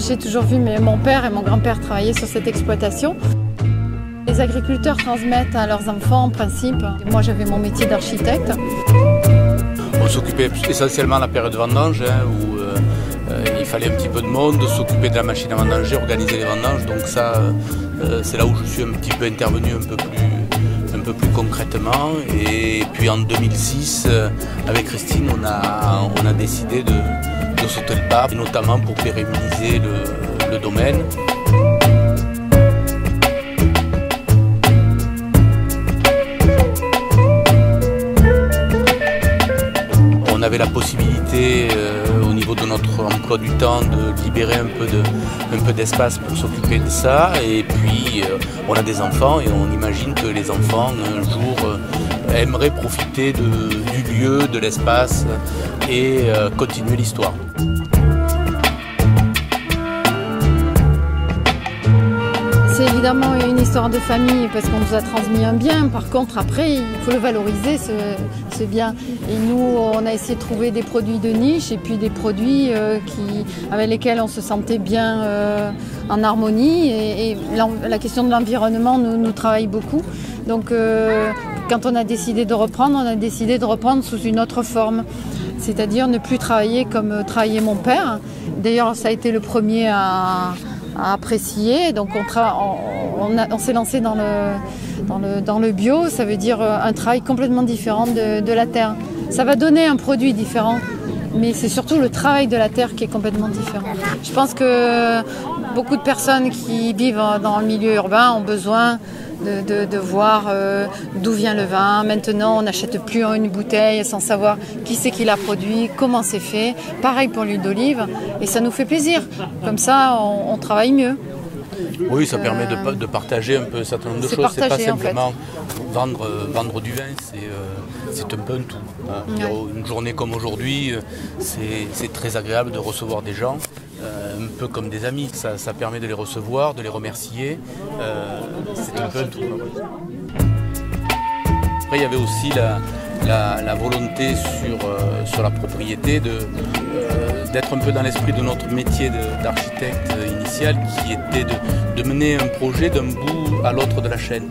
J'ai toujours vu mon père et mon grand-père travailler sur cette exploitation. Les agriculteurs transmettent à leurs enfants en principe. Moi j'avais mon métier d'architecte. On s'occupait essentiellement de la période de vendange où il fallait un petit peu de monde, s'occuper de la machine à vendanger, organiser les vendanges. Donc ça, c'est là où je suis un petit peu intervenu un peu plus concrètement. Et puis en 2006, avec Christine, on a décidé de sauter le pas, notamment pour pérenniser le domaine. On avait la possibilité au niveau de notre emploi du temps de libérer un peu d'espace pour s'occuper de ça. Et puis on a des enfants et on imagine que les enfants un jour aimeraient profiter du lieu, de l'espace et continuer l'histoire. C'est évidemment une histoire de famille parce qu'on nous a transmis un bien. Par contre, après, il faut le valoriser, ce bien. Et nous, on a essayé de trouver des produits de niche et puis des produits avec lesquels on se sentait bien en harmonie. Et la question de l'environnement nous travaille beaucoup. Donc, quand on a décidé de reprendre, on a décidé de reprendre sous une autre forme. C'est-à-dire ne plus travailler comme travaillait mon père. D'ailleurs, ça a été le premier à apprécier. Donc on s'est lancé dans le bio, ça veut dire un travail complètement différent de la terre. Ça va donner un produit différent, mais c'est surtout le travail de la terre qui est complètement différent. Je pense que beaucoup de personnes qui vivent dans le milieu urbain ont besoin de voir d'où vient le vin. Maintenant, on n'achète plus une bouteille sans savoir qui c'est qui l'a produit, comment c'est fait. Pareil pour l'huile d'olive, et ça nous fait plaisir. Comme ça, on travaille mieux. Oui, ça permet de partager un peu un certain nombre de choses. C'est pas simplement vendre du vin, c'est un peu un tout. Ouais. Une journée comme aujourd'hui, c'est très agréable de recevoir des gens. Un peu comme des amis, ça permet de les recevoir, de les remercier, c'est un peu un tout. Après il y avait aussi la volonté sur la propriété d'être un peu dans l'esprit de notre métier d'architecte initial qui était de mener un projet d'un bout à l'autre de la chaîne.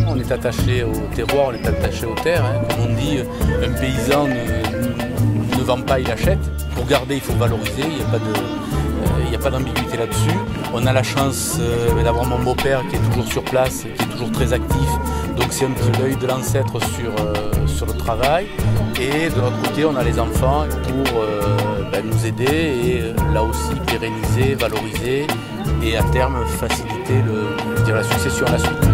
On est attaché au terroir, on est attaché aux terres, hein. Comme on dit, un paysan ne vend pas, il achète. Pour garder, il faut valoriser, il n'y a pas d'ambiguïté là-dessus. On a la chance d'avoir mon beau-père qui est toujours sur place, qui est toujours très actif. Donc c'est un petit l'œil de l'ancêtre sur le travail. Et de l'autre côté, on a les enfants pour nous aider et là aussi pérenniser, valoriser et à terme faciliter la succession à la suite.